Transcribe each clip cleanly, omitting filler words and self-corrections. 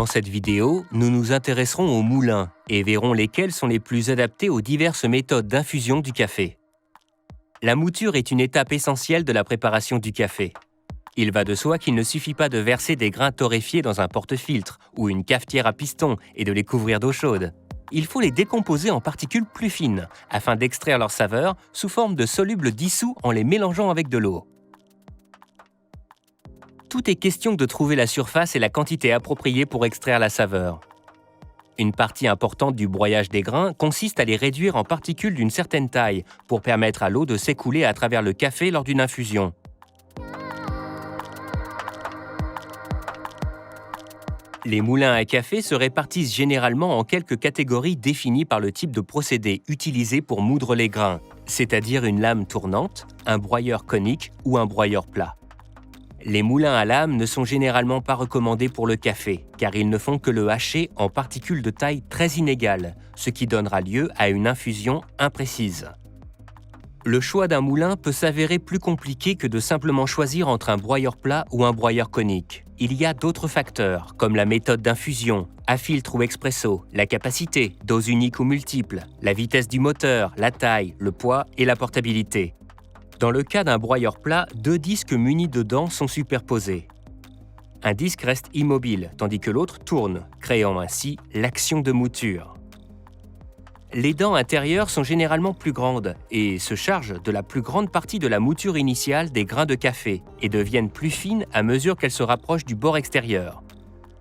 Dans cette vidéo, nous nous intéresserons aux moulins et verrons lesquels sont les plus adaptés aux diverses méthodes d'infusion du café. La mouture est une étape essentielle de la préparation du café. Il va de soi qu'il ne suffit pas de verser des grains torréfiés dans un porte-filtre ou une cafetière à piston et de les couvrir d'eau chaude. Il faut les décomposer en particules plus fines afin d'extraire leur saveur sous forme de solubles dissous en les mélangeant avec de l'eau. Tout est question de trouver la surface et la quantité appropriée pour extraire la saveur. Une partie importante du broyage des grains consiste à les réduire en particules d'une certaine taille pour permettre à l'eau de s'écouler à travers le café lors d'une infusion. Les moulins à café se répartissent généralement en quelques catégories définies par le type de procédé utilisé pour moudre les grains, c'est-à-dire une lame tournante, un broyeur conique ou un broyeur plat. Les moulins à lame ne sont généralement pas recommandés pour le café, car ils ne font que le hacher en particules de taille très inégale, ce qui donnera lieu à une infusion imprécise. Le choix d'un moulin peut s'avérer plus compliqué que de simplement choisir entre un broyeur plat ou un broyeur conique. Il y a d'autres facteurs, comme la méthode d'infusion, à filtre ou expresso, la capacité, dose unique ou multiple, la vitesse du moteur, la taille, le poids et la portabilité. Dans le cas d'un broyeur plat, deux disques munis de dents sont superposés. Un disque reste immobile, tandis que l'autre tourne, créant ainsi l'action de mouture. Les dents intérieures sont généralement plus grandes et se chargent de la plus grande partie de la mouture initiale des grains de café et deviennent plus fines à mesure qu'elles se rapprochent du bord extérieur.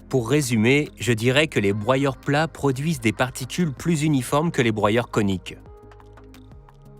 Pour résumer, je dirais que les broyeurs plats produisent des particules plus uniformes que les broyeurs coniques.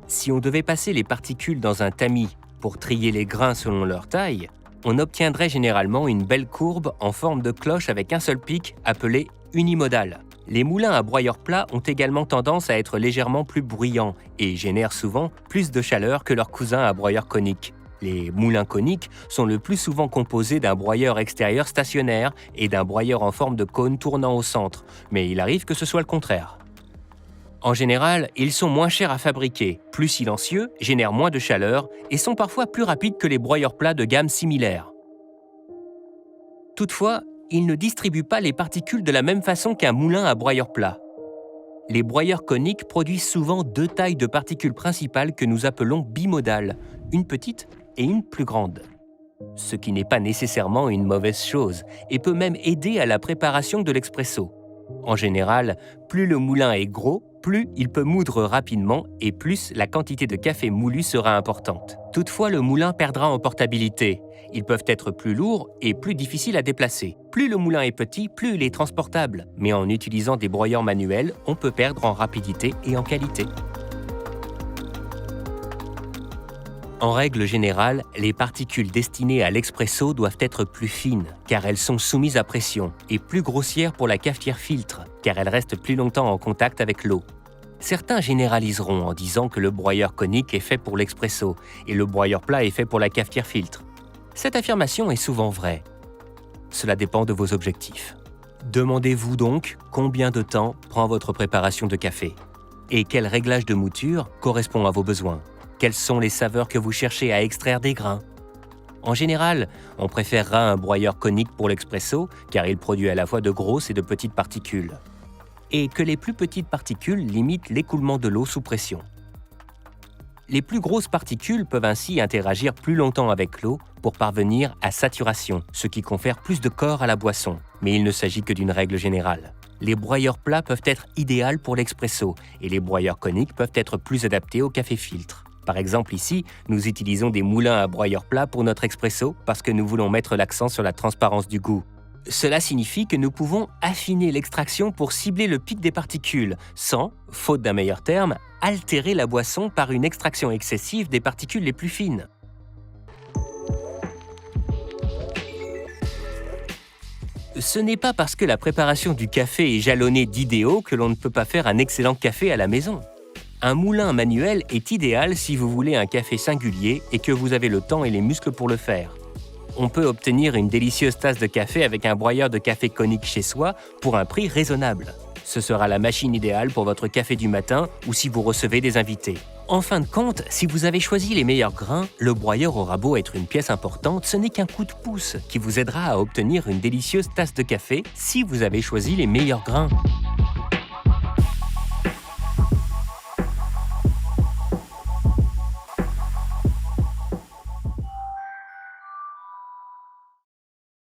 Si on devait passer les particules dans un tamis pour trier les grains selon leur taille, on obtiendrait généralement une belle courbe en forme de cloche avec un seul pic appelé unimodal. Les moulins à broyeur plat ont également tendance à être légèrement plus bruyants et génèrent souvent plus de chaleur que leurs cousins à broyeur conique. Les moulins coniques sont le plus souvent composés d'un broyeur extérieur stationnaire et d'un broyeur en forme de cône tournant au centre, mais il arrive que ce soit le contraire. En général, ils sont moins chers à fabriquer, plus silencieux, génèrent moins de chaleur et sont parfois plus rapides que les broyeurs plats de gamme similaires. Toutefois, ils ne distribuent pas les particules de la même façon qu'un moulin à broyeur plat. Les broyeurs coniques produisent souvent deux tailles de particules principales que nous appelons bimodales, une petite et une plus grande. Ce qui n'est pas nécessairement une mauvaise chose et peut même aider à la préparation de l'expresso. En général, plus le moulin est gros, plus il peut moudre rapidement et plus la quantité de café moulu sera importante. Toutefois, le moulin perdra en portabilité. Ils peuvent être plus lourds et plus difficiles à déplacer. Plus le moulin est petit, plus il est transportable. Mais en utilisant des broyeurs manuels, on peut perdre en rapidité et en qualité. En règle générale, les particules destinées à l'expresso doivent être plus fines, car elles sont soumises à pression, et plus grossières pour la cafetière filtre, car elles restent plus longtemps en contact avec l'eau. Certains généraliseront en disant que le broyeur conique est fait pour l'expresso, et le broyeur plat est fait pour la cafetière filtre. Cette affirmation est souvent vraie. Cela dépend de vos objectifs. Demandez-vous donc combien de temps prend votre préparation de café, et quel réglage de mouture correspond à vos besoins. Quelles sont les saveurs que vous cherchez à extraire des grains? En général, on préférera un broyeur conique pour l'expresso car il produit à la fois de grosses et de petites particules. Et que les plus petites particules limitent l'écoulement de l'eau sous pression. Les plus grosses particules peuvent ainsi interagir plus longtemps avec l'eau pour parvenir à saturation, ce qui confère plus de corps à la boisson. Mais il ne s'agit que d'une règle générale. Les broyeurs plats peuvent être idéaux pour l'expresso et les broyeurs coniques peuvent être plus adaptés au café filtre. Par exemple ici, nous utilisons des moulins à broyeur plat pour notre expresso parce que nous voulons mettre l'accent sur la transparence du goût. Cela signifie que nous pouvons affiner l'extraction pour cibler le pic des particules, sans, faute d'un meilleur terme, altérer la boisson par une extraction excessive des particules les plus fines. Ce n'est pas parce que la préparation du café est jalonnée d'idéaux que l'on ne peut pas faire un excellent café à la maison. Un moulin manuel est idéal si vous voulez un café singulier et que vous avez le temps et les muscles pour le faire. On peut obtenir une délicieuse tasse de café avec un broyeur de café conique chez soi pour un prix raisonnable. Ce sera la machine idéale pour votre café du matin ou si vous recevez des invités. En fin de compte, si vous avez choisi les meilleurs grains, le broyeur aura beau être une pièce importante, ce n'est qu'un coup de pouce qui vous aidera à obtenir une délicieuse tasse de café si vous avez choisi les meilleurs grains.